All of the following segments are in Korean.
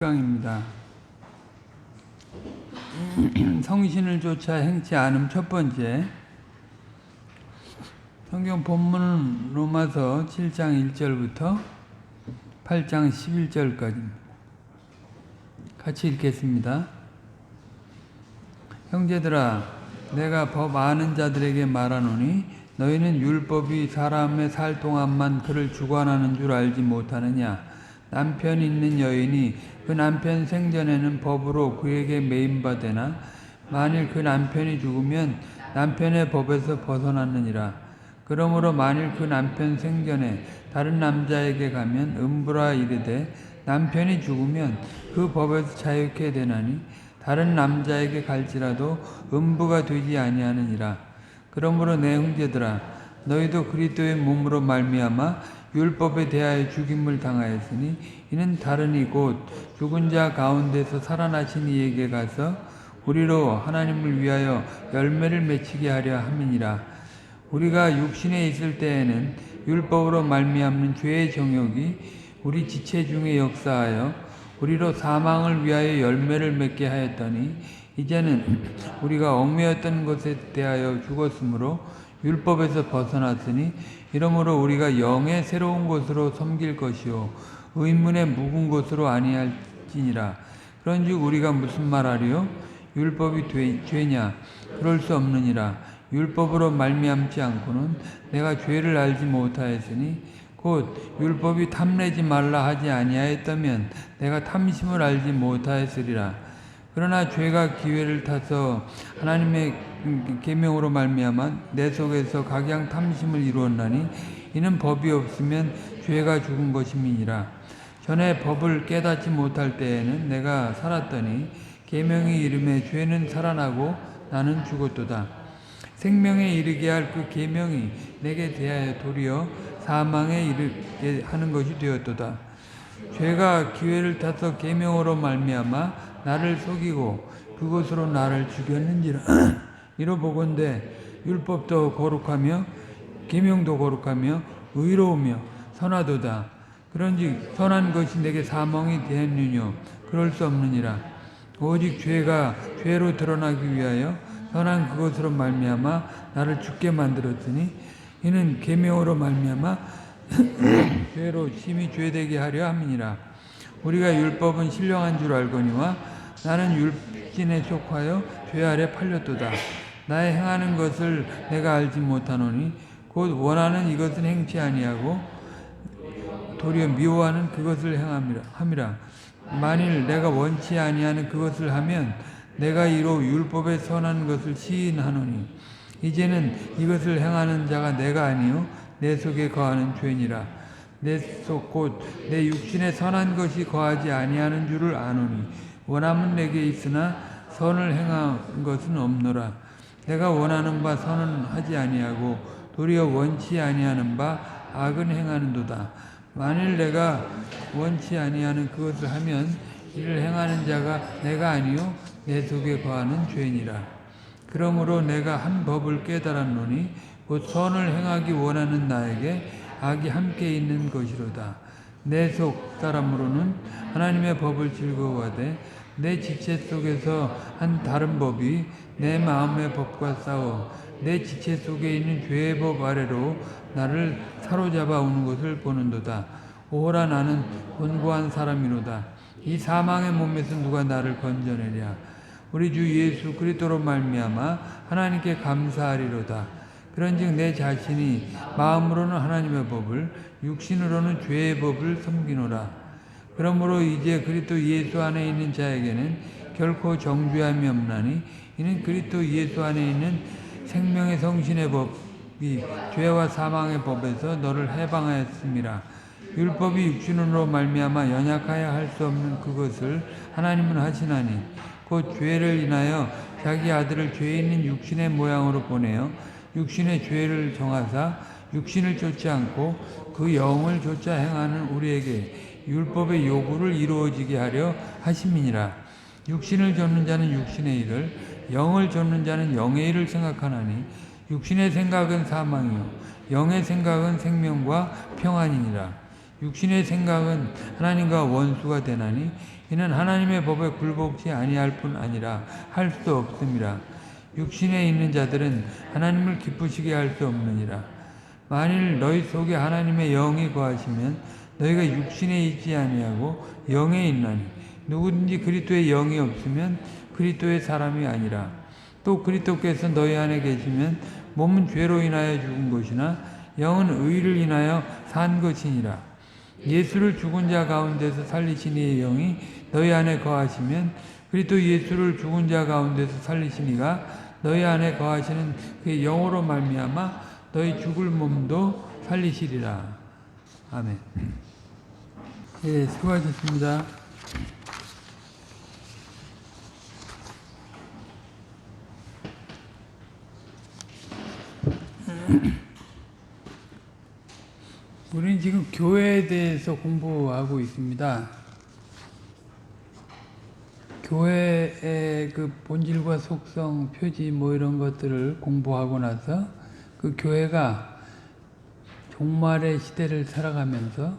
강입니다. 성신을 쫓아 행치 않음 첫 번째. 성경 본문은 로마서 7장 1절부터 8장 11절까지입니다. 같이 읽겠습니다. 형제들아, 내가 법 아는 자들에게 말하노니 너희는 율법이 사람의 살 동안만 그를 주관하는 줄 알지 못하느냐. 남편 있는 여인이 그 남편 생전에는 법으로 그에게 매임받으나 만일 그 남편이 죽으면 남편의 법에서 벗어났느니라. 그러므로 만일 그 남편 생전에 다른 남자에게 가면 음부라 이르되 남편이 죽으면 그 법에서 자유케 되나니 다른 남자에게 갈지라도 음부가 되지 아니하느니라. 그러므로 내 형제들아, 너희도 그리스도의 몸으로 말미암아 율법에 대하여 죽임을 당하였으니 이는 다른이 곧 죽은 자 가운데서 살아나신 이에게 가서 우리로 하나님을 위하여 열매를 맺히게 하려 함이니라. 우리가 육신에 있을 때에는 율법으로 말미암는 죄의 정욕이 우리 지체 중에 역사하여 우리로 사망을 위하여 열매를 맺게 하였더니 이제는 우리가 얽매였던 것에 대하여 죽었으므로 율법에서 벗어났으니 이러므로 우리가 영의 새로운 것으로 섬길 것이요 의문의 묵은 것으로 아니할지니라. 그런즉 우리가 무슨 말하리요? 율법이 죄냐? 그럴 수 없느니라. 율법으로 말미암지 않고는 내가 죄를 알지 못하였으니 곧 율법이 탐내지 말라 하지 아니하였다면 내가 탐심을 알지 못하였으리라. 그러나 죄가 기회를 타서 하나님의 계명으로 말미암아 내 속에서 각양 탐심을 이루었나니 이는 법이 없으면 죄가 죽은 것임이니라. 전에 법을 깨닫지 못할 때에는 내가 살았더니 계명이 이름에 죄는 살아나고 나는 죽었도다. 생명에 이르게 할 그 계명이 내게 대하여 도리어 사망에 이르게 하는 것이 되었도다. 죄가 기회를 타서 계명으로 말미암아 나를 속이고 그것으로 나를 죽였는지라. 이로 보건대 율법도 거룩하며 계명도 거룩하며 의로우며 선하도다. 그런즉 선한 것이 내게 사망이 되었느뇨? 그럴 수 없느니라. 오직 죄가 죄로 드러나기 위하여 선한 그것으로 말미암아 나를 죽게 만들었으니 이는 계명으로 말미암아 죄로 심히 죄되게 하려 함이니라. 우리가 율법은 신령한 줄 알거니와 나는 율법에 속하여 죄 아래 팔렸도다. 나의 행하는 것을 내가 알지 못하노니 곧 원하는 이것은 행치 아니하고 도리어 미워하는 그것을 행함이라. 만일 내가 원치 아니하는 그것을 하면 내가 이로 율법에 선한 것을 시인하노니 이제는 이것을 행하는 자가 내가 아니요 내 속에 거하는 죄니라. 내 속 곧 내 육신에 선한 것이 거하지 아니하는 줄을 아노니 원함은 내게 있으나 선을 행한 것은 없노라. 내가 원하는 바 선은 하지 아니하고 도리어 원치 아니하는 바 악은 행하는도다. 만일 내가 원치 아니하는 그것을 하면 이를 행하는 자가 내가 아니요 내 속에 거하는 죄니라. 그러므로 내가 한 법을 깨달았노니 곧 선을 행하기 원하는 나에게 악이 함께 있는 것이로다. 내 속 사람으로는 하나님의 법을 즐거워하되 내 지체 속에서 한 다른 법이 내 마음의 법과 싸워 내 지체 속에 있는 죄의 법 아래로 나를 사로잡아 오는 것을 보는도다. 오호라, 나는 곤고한 사람이로다. 이 사망의 몸에서 누가 나를 건져내랴. 우리 주 예수 그리스도로 말미암아 하나님께 감사하리로다. 그런즉 내 자신이 마음으로는 하나님의 법을 육신으로는 죄의 법을 섬기노라. 그러므로 이제 그리스도 예수 안에 있는 자에게는 결코 정죄함이 없나니 이는 그리스도 예수 안에 있는 생명의 성신의 법이 죄와 사망의 법에서 너를 해방하였음이라. 율법이 육신으로 말미암아 연약하여 할 수 없는 그것을 하나님은 하시나니 곧 죄를 인하여 자기 아들을 죄 있는 육신의 모양으로 보내어 육신의 죄를 정하사 육신을 쫓지 않고 그 영을 쫓아 행하는 우리에게 율법의 요구를 이루어지게 하려 하심이니라. 육신을 좇는 자는 육신의 일을, 영을 좇는 자는 영의 일을 생각하나니 육신의 생각은 사망이요 영의 생각은 생명과 평안이니라. 육신의 생각은 하나님과 원수가 되나니 이는 하나님의 법에 굴복치 아니할 뿐 아니라 할 수도 없음이라. 육신에 있는 자들은 하나님을 기쁘시게 할 수 없느니라. 만일 너희 속에 하나님의 영이 거하시면 너희가 육신에 있지 아니하고 영에 있나니 누구든지 그리스도의 영이 없으면 그리스도의 사람이 아니라. 또 그리스도께서 너희 안에 계시면 몸은 죄로 인하여 죽은 것이나 영은 의를 인하여 산 것이니라. 예수를 죽은 자 가운데서 살리신 이의 영이 너희 안에 거하시면 그리스도 예수를 죽은 자 가운데서 살리신 이가 너희 안에 거하시는 그의 영으로 말미암아 너희 죽을 몸도 살리시리라. 아멘. 예, 수고하셨습니다. 우리는 지금 교회에 대해서 공부하고 있습니다. 교회의 그 본질과 속성, 표지 뭐 이런 것들을 공부하고 나서 그 교회가 종말의 시대를 살아가면서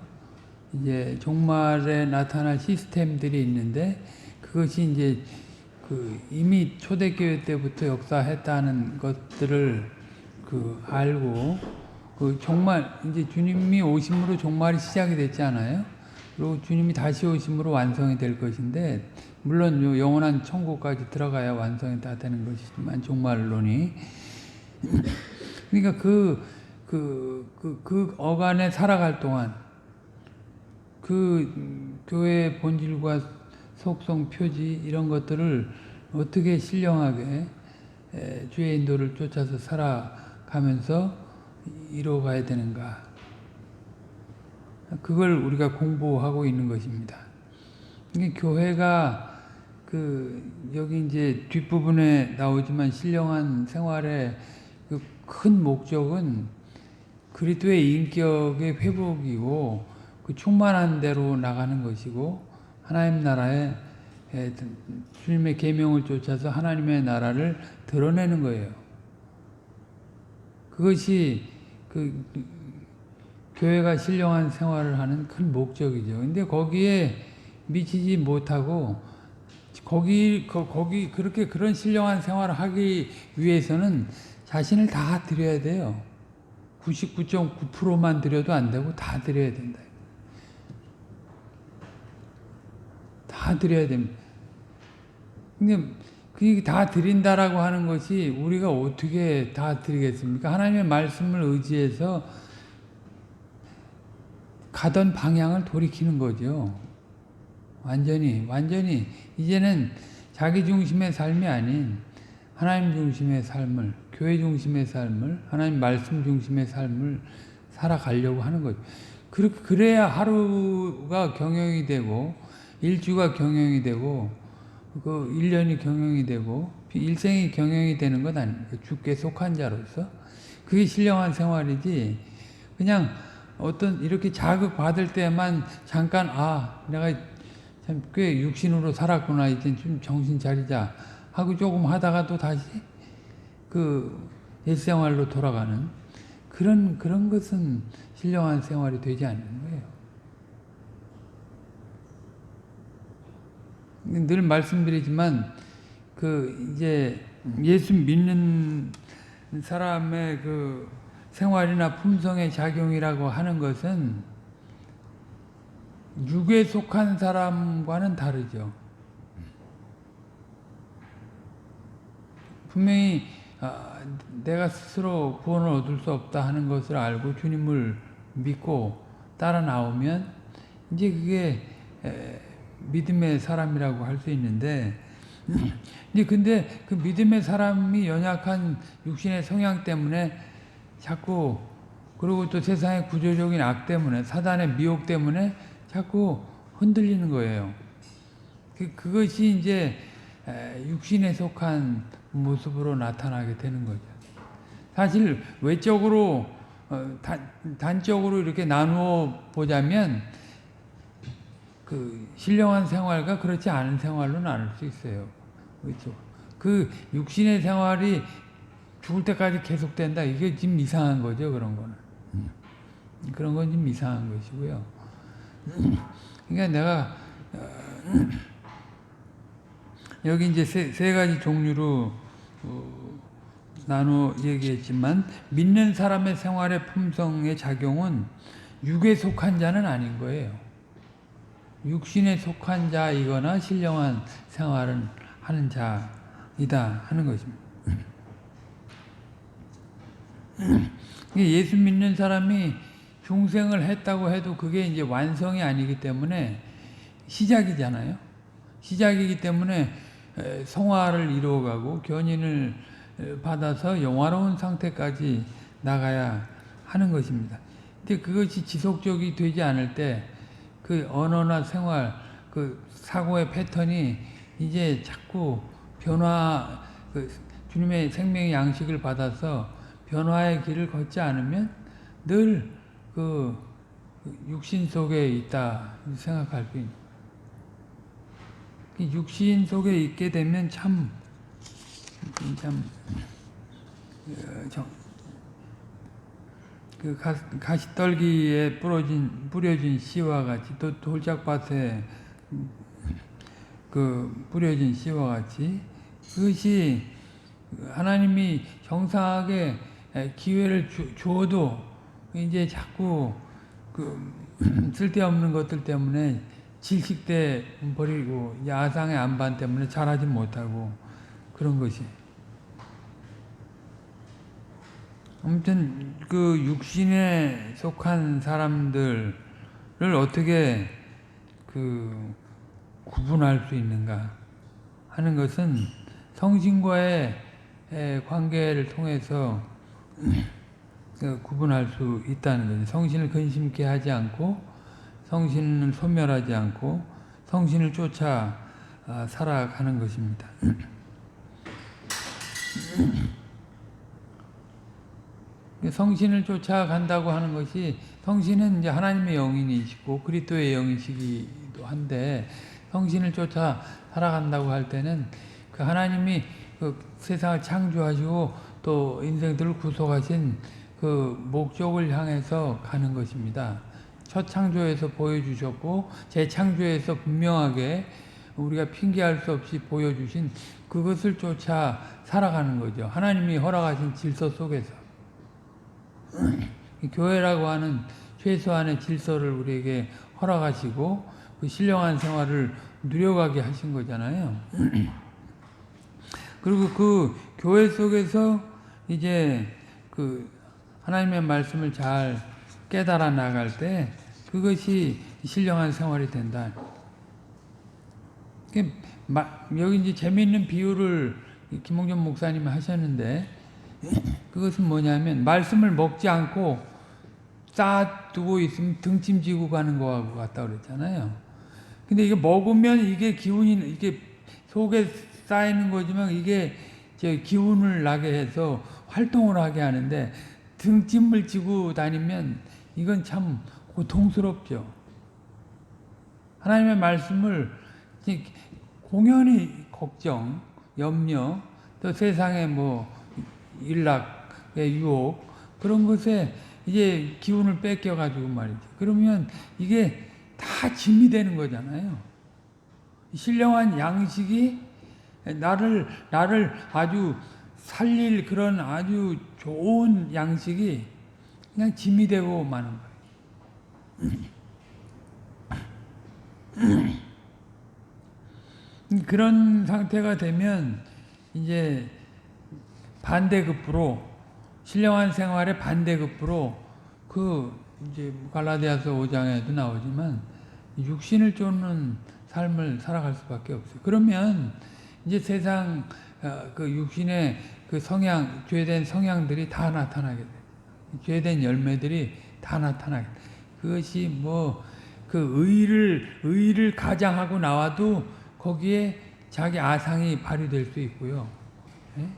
이제 종말에 나타날 시스템들이 있는데 그것이 이제 그 이미 초대교회 때부터 역사했다는 것들을 그 알고 그 종말 이제 주님이 오심으로 종말이 시작이 됐잖아요. 그리고 주님이 다시 오심으로 완성이 될 것인데 물론 영원한 천국까지 들어가야 완성이 다 되는 것이지만 종말론이 그러니까 그 어간에 살아갈 동안 그 교회의 본질과 속성, 표지 이런 것들을 어떻게 신령하게 주의 인도를 쫓아서 살아가면서 이루어가야 되는가. 그걸 우리가 공부하고 있는 것입니다. 이게 교회가 여기 이제 뒷부분에 나오지만 신령한 생활의 그 큰 목적은 그리스도의 인격의 회복이고 그 충만한 대로 나가는 것이고 하나님 나라에 주님의 계명을 쫓아서 하나님의 나라를 드러내는 거예요. 그것이 그 교회가 신령한 생활을 하는 큰 목적이죠. 근데 거기에 미치지 못하고 거기 그렇게 그런 신령한 생활을 하기 위해서는 자신을 다 드려야 돼요. 99.9%만 드려도 안 되고 다 드려야 된다. 다 드려야 됩니다. 근데 그게 다 드린다라고 하는 것이 우리가 어떻게 다 드리겠습니까? 하나님의 말씀을 의지해서 가던 방향을 돌이키는 거죠. 완전히 이제는 자기 중심의 삶이 아닌 하나님 중심의 삶을, 교회 중심의 삶을, 하나님 말씀 중심의 삶을 살아가려고 하는 거죠. 그래야 하루가 경영이 되고 일주가 경영이 되고 그 1년이 경영이 되고 일생이 경영이 되는 것 아닙니까? 주께 속한 자로서. 그게 신령한 생활이지 그냥 어떤 이렇게 자극 받을 때만 잠깐 내가 참 꽤 육신으로 살았구나 이제 좀 정신 차리자 하고 조금 하다가 또 다시 그 일생활로 돌아가는 그런 것은 신령한 생활이 되지 않는 거예요. 늘 말씀드리지만 이제 예수 믿는 사람의 그 생활이나 품성의 작용이라고 하는 것은 육에 속한 사람과는 다르죠. 분명히 내가 스스로 구원을 얻을 수 없다 하는 것을 알고 주님을 믿고 따라 나오면 이제 그게 믿음의 사람이라고 할 수 있는데 이제 근데 그 믿음의 사람이 연약한 육신의 성향 때문에 자꾸 그리고 또 세상의 구조적인 악 때문에 사단의 미혹 때문에 자꾸 흔들리는 거예요. 그것이 이제 육신에 속한 모습으로 나타나게 되는 거죠. 사실 외적으로 단적으로 이렇게 나누어 보자면 그 신령한 생활과 그렇지 않은 생활로 나눌 수 있어요. 그렇죠? 그 육신의 생활이 죽을 때까지 계속된다. 이게 좀 이상한 거죠. 그런 거는. 그런 건 좀 이상한 것이고요. 그러니까 내가 여기 이제 세 가지 종류로 나눠 얘기했지만, 믿는 사람의 생활의 품성의 작용은 육에 속한 자는 아닌 거예요. 육신에 속한 자이거나 신령한 생활을 하는 자이다 하는 것입니다. 예수 믿는 사람이 중생을 했다고 해도 그게 이제 완성이 아니기 때문에 시작이잖아요. 시작이기 때문에 성화를 이루어가고 견인을 받아서 영화로운 상태까지 나가야 하는 것입니다. 근데 그것이 지속적이 되지 않을 때 그 언어나 생활, 그 사고의 패턴이 이제 자꾸 변화, 주님의 생명의 양식을 받아서 변화의 길을 걷지 않으면 늘 그 육신 속에 있다 생각할 수 있는. 육신 속에 있게 되면 그 가시떨기에 뿌려진 씨와 같이, 또 돌짝밭에 그 뿌려진 씨와 같이, 그것이 하나님이 정상하게 기회를 주어도 이제 자꾸 그 쓸데없는 것들 때문에 질식돼 버리고 야상의 안반 때문에 자라지 못하고 그런 것이. 아무튼 그 육신에 속한 사람들을 어떻게 그 구분할 수 있는가 하는 것은 성신과의 관계를 통해서 구분할 수 있다는 거죠. 성신을 근심케 하지 않고, 성신을 소멸하지 않고, 성신을 쫓아 살아가는 것입니다. 성신을 쫓아간다고 하는 것이, 성신은 이제 하나님의 영이시고 그리스도의 영이시기도 한데, 성신을 쫓아 살아간다고 할 때는 그 하나님이 그 세상을 창조하시고 또 인생들을 구속하신 그 목적을 향해서 가는 것입니다. 첫 창조에서 보여주셨고 재창조에서 분명하게 우리가 핑계할 수 없이 보여주신 그것을 쫓아 살아가는 거죠. 하나님이 허락하신 질서 속에서. 교회라고 하는 최소한의 질서를 우리에게 허락하시고 그 신령한 생활을 누려가게 하신 거잖아요. 그리고 그 교회 속에서 이제 그 하나님의 말씀을 잘 깨달아 나갈 때 그것이 신령한 생활이 된다. 여기 이제 재미있는 비유를 김홍전 목사님이 하셨는데, 그것은 뭐냐면 말씀을 먹지 않고 쌓아두고 있으면 등짐지고 가는 거하고 같다 그랬잖아요. 근데 이게 먹으면 이게 기운이, 이게 속에 쌓이는 거지만 이게 기운을 나게 해서 활동을 하게 하는데, 등짐을 지고 다니면 이건 참 고통스럽죠. 하나님의 말씀을 공연히 걱정, 염려, 또 세상의 뭐 일락의 유혹, 그런 것에 이제 기운을 뺏겨가지고 말이죠. 그러면 이게 다 짐이 되는 거잖아요. 신령한 양식이 나를 아주 살릴 그런 아주 좋은 양식이 그냥 짐이 되고 마는 거예요. 그런 상태가 되면 이제 반대급부로, 신령한 생활의 반대급부로 그 이제 갈라디아서 5장에도 나오지만 육신을 쫓는 삶을 살아갈 수밖에 없어요. 그러면 이제 세상 그 육신의 그 성향, 죄된 성향들이 다 나타나게 돼요. 죄된 열매들이 다 나타나게 돼요. 그것이 뭐 그 의를 가장하고 나와도 거기에 자기 아상이 발휘될 수 있고요. 예?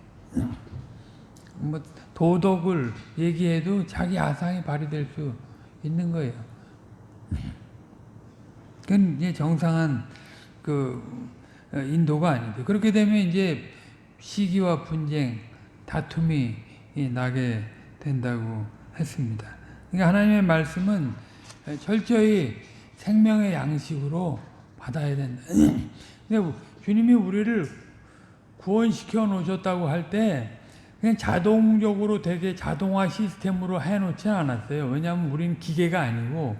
뭐 도덕을 얘기해도 자기 아상이 발휘될 수 있는 거예요. 그건 이제 정상한 그 인도가 아니죠. 그렇게 되면 이제 시기와 분쟁, 다툼이 나게 된다고 했습니다. 그러니까 하나님의 말씀은 철저히 생명의 양식으로 받아야 된다. 근데 주님이 우리를 구원시켜 놓으셨다고 할 때 그냥 자동적으로 되게 자동화 시스템으로 해놓지 않았어요. 왜냐하면 우리는 기계가 아니고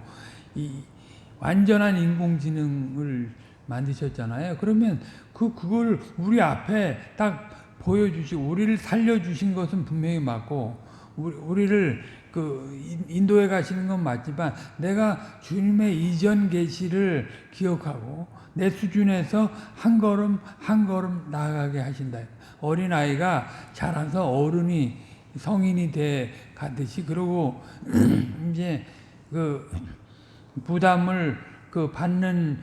완전한 인공지능을 만드셨잖아요. 그러면 그걸 우리 앞에 딱 보여주시고 우리를 살려주신 것은 분명히 맞고 우리를 인도에 가시는 건 맞지만 내가 주님의 이전 계시를 기억하고 내 수준에서 한 걸음 한 걸음 나아가게 하신다. 어린아이가 자라서 어른이 성인이 돼 가듯이 그리고 이제 부담을 받는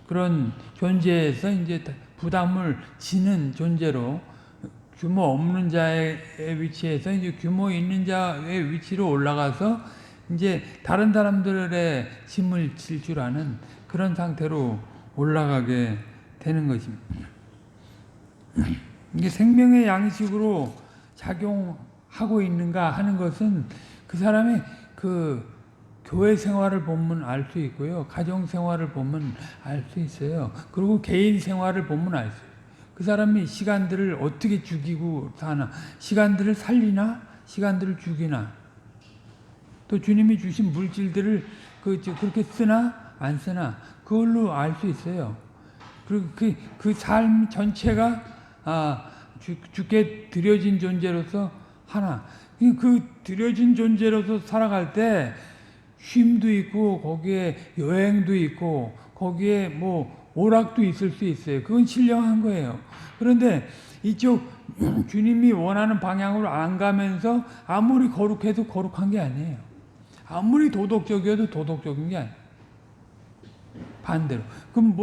그런 존재에서 이제 부담을 지는 존재로 규모 없는 자의 위치에서 이제 규모 있는 자의 위치로 올라가서 이제 다른 사람들의 짐을 질 줄 아는 그런 상태로 올라가게 되는 것입니다. 이게 생명의 양식으로 작용하고 있는가 하는 것은 그 사람의 교회 생활을 보면 알 수 있고요. 가정 생활을 보면 알 수 있어요. 그리고 개인 생활을 보면 알 수 있어요. 그 사람이 시간들을 어떻게 죽이고 사나, 시간들을 살리나, 시간들을 죽이나, 또 주님이 주신 물질들을 그렇게 쓰나, 안 쓰나, 그걸로 알 수 있어요. 그리고 그 삶 전체가, 주께 드려진 존재로서 하나, 그 드려진 존재로서 살아갈 때, 쉼도 있고, 거기에 여행도 있고, 거기에 오락도 있을 수 있어요. 그건 신령한 거예요. 그런데 이쪽 주님이 원하는 방향으로 안 가면서 아무리 거룩해도 거룩한 게 아니에요. 아무리 도덕적이어도 도덕적인 게 아니에요. 반대로. 그럼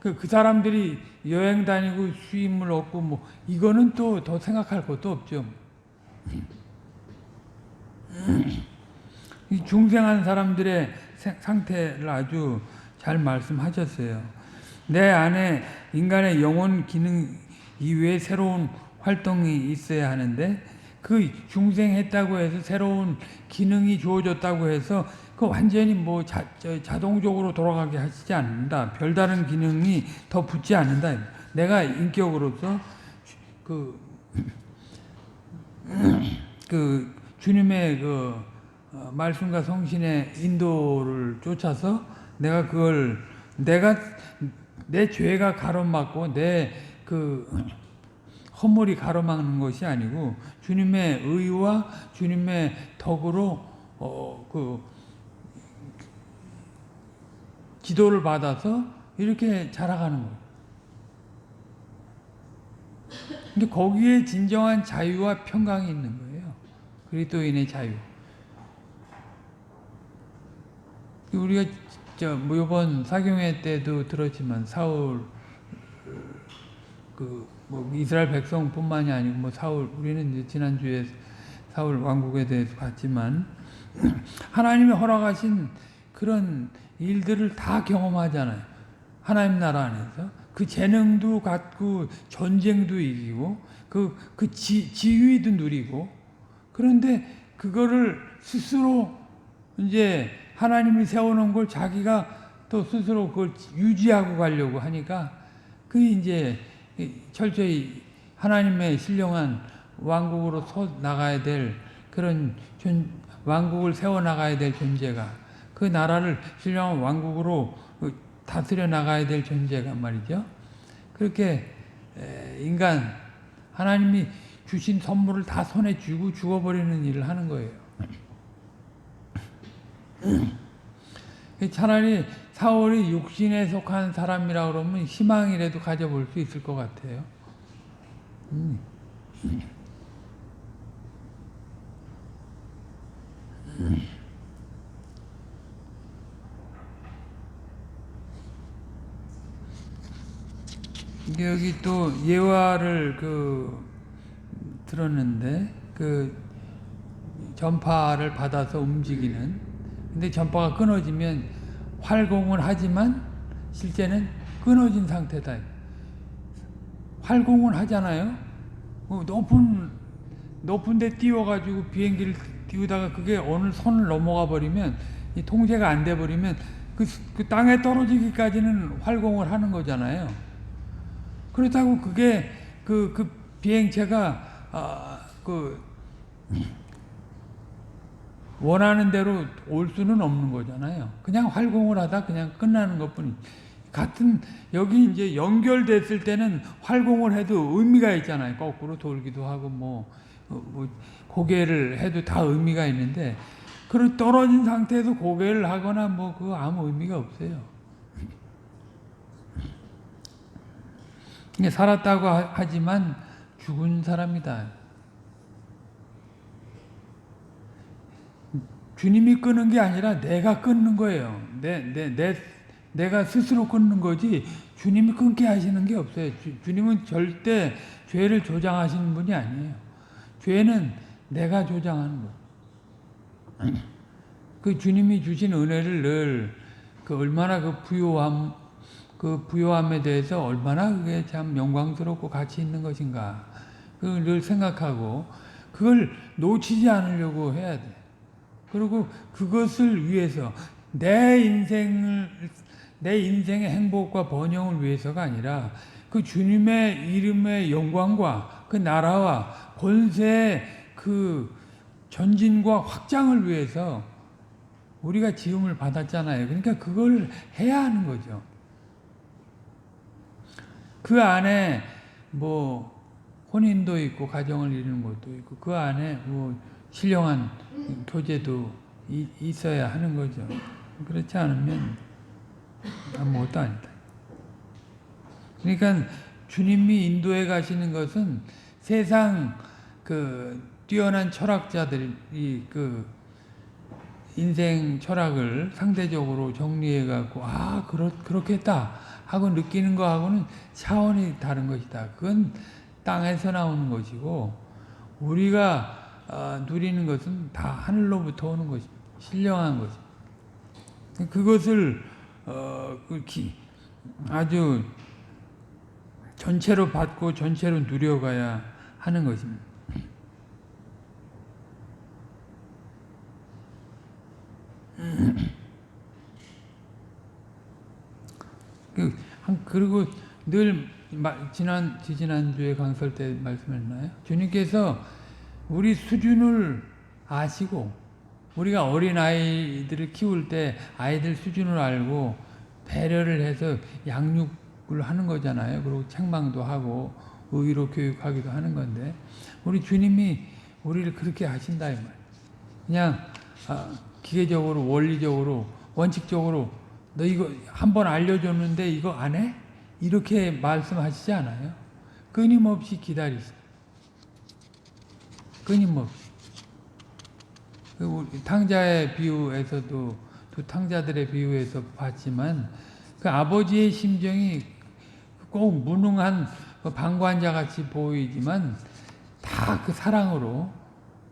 그 사람들이 여행 다니고 쉼을 얻고 이거는 또 더 생각할 것도 없죠. 이 중생한 사람들의 상태를 아주 잘 말씀하셨어요. 내 안에 인간의 영혼 기능 이외에 새로운 활동이 있어야 하는데 그 중생했다고 해서 새로운 기능이 주어졌다고 해서 그 완전히 자동적으로 돌아가게 하시지 않는다. 별다른 기능이 더 붙지 않는다. 내가 인격으로서 주님의 말씀과 성신의 인도를 쫓아서 내가 내 죄가 가로막고 내 허물이 가로막는 것이 아니고 주님의 의와 주님의 덕으로 기도를 받아서 이렇게 자라가는 거예요. 근데 거기에 진정한 자유와 평강이 있는 거예요. 그리스도인의 자유. 우리가 이번 사경회 때도 들었지만 사울 이스라엘 백성뿐만이 아니고 사울 우리는 이제 지난주에 사울 왕국에 대해서 봤지만 하나님이 허락하신 그런 일들을 다 경험하잖아요. 하나님 나라 안에서 그 재능도 갖고 전쟁도 이기고 지위도 누리고 그런데 그거를 스스로 이제 하나님이 세워놓은 걸 자기가 또 스스로 그걸 유지하고 가려고 하니까 이제 철저히 하나님의 신령한 왕국으로 서 나가야 될 그런 왕국을 세워 나가야 될 존재가 그 나라를 신령한 왕국으로 다스려 나가야 될 존재가 말이죠. 그렇게 인간 하나님이 주신 선물을 다 손에 쥐고 죽어버리는 일을 하는 거예요. 차라리 사울이 육신에 속한 사람이라 그러면 희망이라도 가져볼 수 있을 것 같아요. 여기 또 예화를 들었는데 전파를 받아서 움직이는 근데 전파가 끊어지면 활공을 하지만 실제는 끊어진 상태다. 활공을 하잖아요. 높은 데 띄워가지고 비행기를 띄우다가 그게 어느 선을 넘어가 버리면 이 통제가 안 돼 버리면 그 땅에 떨어지기까지는 활공을 하는 거잖아요. 그렇다고 그게 그 비행체가 원하는 대로 올 수는 없는 거잖아요. 그냥 활공을 하다 그냥 끝나는 것뿐이. 같은 여기 이제 연결됐을 때는 활공을 해도 의미가 있잖아요. 거꾸로 돌기도 하고 뭐 고개를 해도 다 의미가 있는데, 그런 떨어진 상태에서 고개를 하거나 뭐 그거 아무 의미가 없어요. 살았다고 하지만 죽은 사람이다. 주님이 끊은 게 아니라 내가 끊는 거예요. 내가 스스로 끊는 거지 주님이 끊게 하시는 게 없어요. 주님은 절대 죄를 조장하시는 분이 아니에요. 죄는 내가 조장하는 거예요. 그 주님이 주신 은혜를 늘 얼마나 그 부요함에 대해서 얼마나 그게 참 영광스럽고 가치 있는 것인가. 그걸 늘 생각하고 그걸 놓치지 않으려고 해야 돼. 그리고 그것을 위해서 내 인생의 행복과 번영을 위해서가 아니라 그 주님의 이름의 영광과 그 나라와 권세의 그 전진과 확장을 위해서 우리가 지음을 받았잖아요. 그러니까 그걸 해야 하는 거죠. 그 안에 뭐 혼인도 있고 가정을 이루는 것도 있고 그 안에 뭐 신령한 교제도 있어야 하는 거죠. 그렇지 않으면 아무것도 아니다. 그러니까 주님이 인도해 가시는 것은 세상 뛰어난 철학자들이 인생 철학을 상대적으로 정리해 갖고 그렇겠다 하고 느끼는 거하고는 차원이 다른 것이다. 그건 땅에서 나오는 것이고 우리가 누리는 것은 다 하늘로부터 오는 것입니다. 신령한 것입니다. 그것을 아주 전체로 받고 전체로 누려가야 하는 것입니다. 그리고 늘 지난주에 강설 때 말씀했나요? 주님께서 우리 수준을 아시고 우리가 어린 아이들을 키울 때 아이들 수준을 알고 배려를 해서 양육을 하는 거잖아요. 그리고 책망도 하고 의로 교육하기도 하는 건데 우리 주님이 우리를 그렇게 하신다 이 말. 그냥 기계적으로 원리적으로 원칙적으로 너 이거 한번 알려줬는데 이거 안 해? 이렇게 말씀하시지 않아요. 끊임없이 기다리세요. 끊임없이. 탕자의 비유에서도 두 탕자들의 비유에서 봤지만 그 아버지의 심정이 꼭 무능한 방관자 같이 보이지만 다 그 사랑으로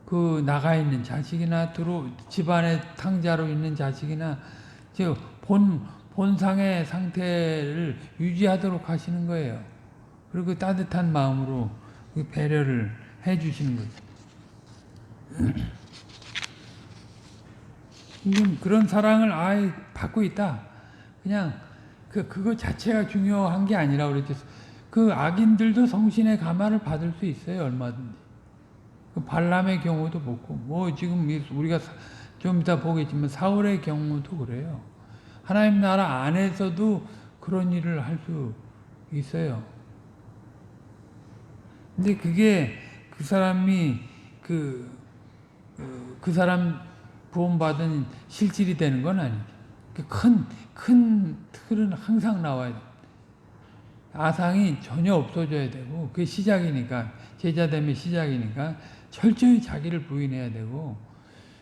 그 나가 있는 자식이나 집안의 탕자로 있는 자식이나 본상의 상태를 유지하도록 하시는 거예요. 그리고 따뜻한 마음으로 배려를 해 주시는 거죠. 그런 사랑을 받고 있다. 그냥 그거 자체가 중요한 게 아니라 그랬죠. 그 악인들도 성신의 감화를 받을 수 있어요. 얼마든지. 그 발람의 경우도 보고 뭐 지금 우리가 좀 이따 보겠지만 사울의 경우도 그래요. 하나님 나라 안에서도 그런 일을 할 수 있어요. 근데 그게 그 사람이 그 사람 구원받은 실질이 되는 건 아니죠. 큰 틀은 항상 나와야 돼. 아상이 전혀 없어져야 되고 그게 시작이니까 제자됨의 시작이니까 철저히 자기를 부인해야 되고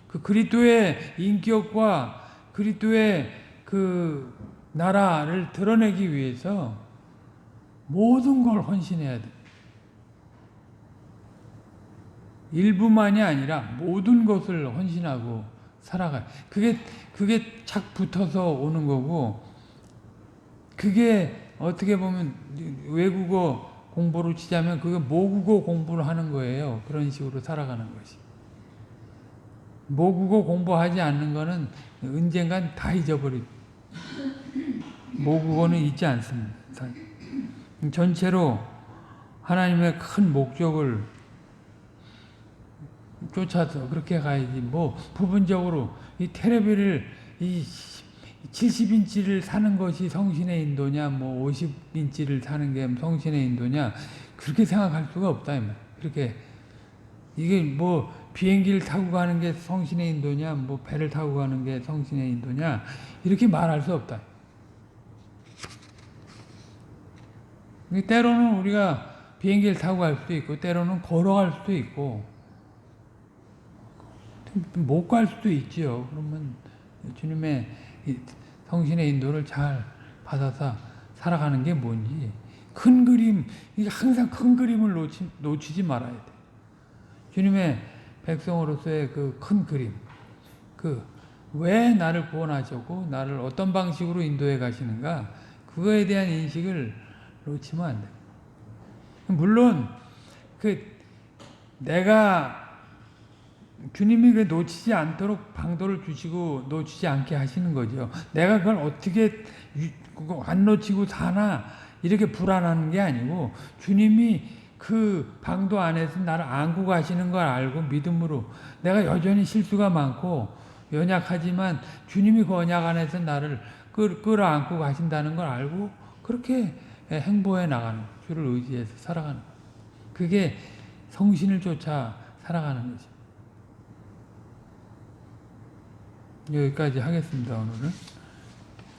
그 그리스도의 인격과 그리스도의 그 나라를 드러내기 위해서 모든 걸 헌신해야 돼. 일부만이 아니라 모든 것을 헌신하고 살아가요. 그게 착 붙어서 오는 거고 그게 어떻게 보면 외국어 공부로 치자면 그게 모국어 공부를 하는 거예요. 그런 식으로 살아가는 것이. 모국어 공부하지 않는 거는 언젠간 다 잊어버리고 모국어는 있지 않습니다. 전체로 하나님의 큰 목적을 쫓아서 그렇게 가야지. 뭐 부분적으로 이 테레비를 이 70인치를 사는 것이 성신의 인도냐, 뭐 50인치를 사는 게 성신의 인도냐, 그렇게 생각할 수가 없다. 이 말. 그렇게 이게 뭐 비행기를 타고 가는 게 성신의 인도냐, 뭐 배를 타고 가는 게 성신의 인도냐, 이렇게 말할 수 없다. 때로는 우리가 비행기를 타고 갈 수도 있고, 때로는 걸어갈 수도 있고, 못 갈 수도 있지요. 그러면 주님의 성신의 인도를 잘 받아서 살아가는 게 뭔지. 큰 그림, 이게 항상 큰 그림을 놓치지 말아야 돼. 주님의 백성으로서의 그 큰 그림, 왜 나를 구원하셨고, 나를 어떤 방식으로 인도해 가시는가, 그거에 대한 인식을 놓치면 안 돼. 물론, 내가 주님이 그 놓치지 않도록 방도를 주시고 놓치지 않게 하시는 거죠. 내가 그걸 어떻게 안 놓치고 사나 이렇게 불안하는 게 아니고 주님이 그 방도 안에서 나를 안고 가시는 걸 알고 믿음으로 내가 여전히 실수가 많고 연약하지만 주님이 그 언약 안에서 나를 끌어안고 가신다는 걸 알고 그렇게 행보해 나가는 주를 의지해서 살아가는 거예요. 그게 성신을 쫓아 살아가는 거죠. 여기까지 하겠습니다, 오늘은.